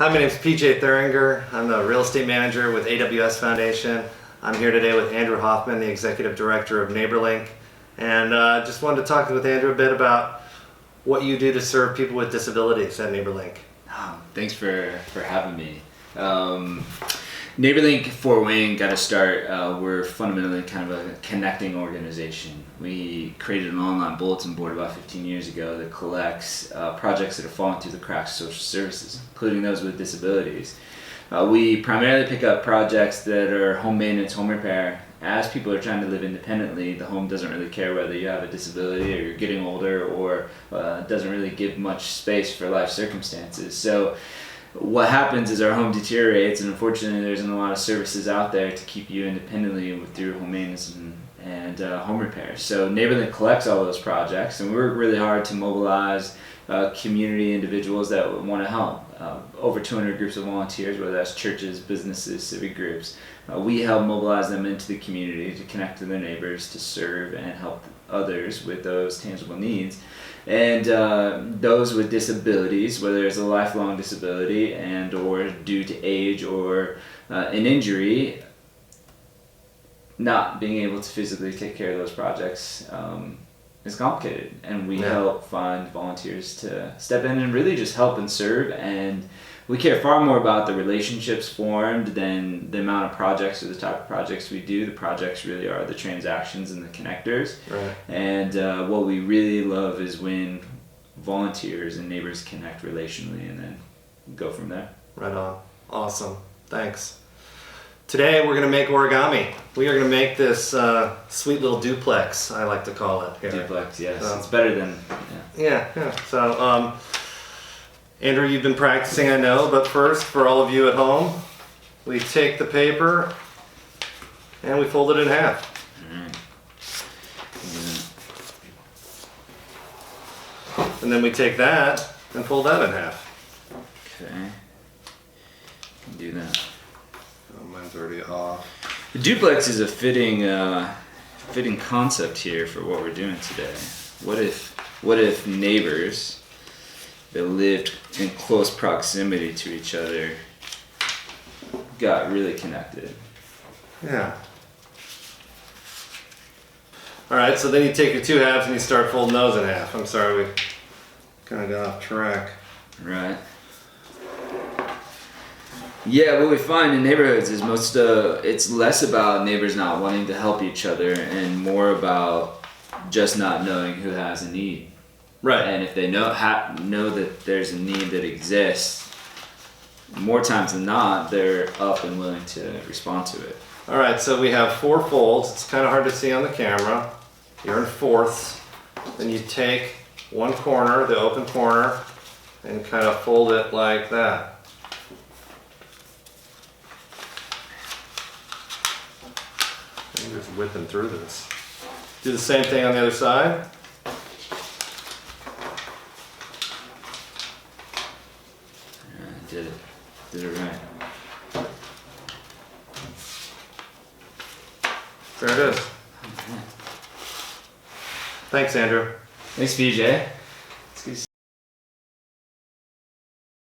Hi, my name is PJ Thuringer. I'm the real estate manager with AWS Foundation. I'm here today with Andrew Hoffman, the executive director of NeighborLink, and just wanted to talk with Andrew a bit about what you do to serve people with disabilities at NeighborLink. Oh, thanks for having me. NeighborLink Fort Wayne got to start. We're fundamentally kind of a connecting organization. We created an online bulletin board about 15 years ago that collects projects that are falling through the cracks of social services, including those with disabilities. We primarily pick up projects that are home maintenance, home repair. As people are trying to live independently, the home doesn't really care whether you have a disability or you're getting older, or doesn't really give much space for life circumstances. So what happens is our home deteriorates, and unfortunately there isn't a lot of services out there to keep you independently through home maintenance and home repair. So NeighborLink collects all those projects, and we work really hard to mobilize community individuals that want to help. Over 200 groups of volunteers, whether that's churches, businesses, civic groups. We help mobilize them into the community to connect to their neighbors, to serve and help others with those tangible needs. And those with disabilities, whether it's a lifelong disability and or due to age or an injury, not being able to physically take care of those projects is complicated. And we help find volunteers to step in and really just help and serve. And we care far more about the relationships formed than the amount of projects or the type of projects we do. The projects really are the transactions and the connectors. Right. And what we really love is when volunteers and neighbors connect relationally and then go from there. Right on. Awesome. Thanks. Today we're going to make origami. We are going to make this sweet little duplex, I like to call it here. Duplex, yes. It's better than... Yeah. So, Andrew, you've been practicing, I know, but first, for all of you at home, we take the paper and we fold it in half. And then we take that and fold that in half. Okay. Can do that. Oh, mine's already off. The duplex is a fitting concept here for what we're doing today. What if neighbors that lived in close proximity to each other got really connected? Yeah. All right, so then you take your two halves and you start folding those in half. I'm sorry, we kind of got off track. Right. Yeah, what we find in neighborhoods is it's less about neighbors not wanting to help each other and more about just not knowing who has a need. Right. And if they know that there's a need that exists, more times than not, they're up and willing to respond to it. All right, so we have 4 folds. It's kind of hard to see on the camera. You're in fourths. Then you take one corner, the open corner, and kind of fold it like that. I'm just whipping through this. Do the same thing on the other side. Did it right. There it is. Thanks, Andrew. Thanks, BJ.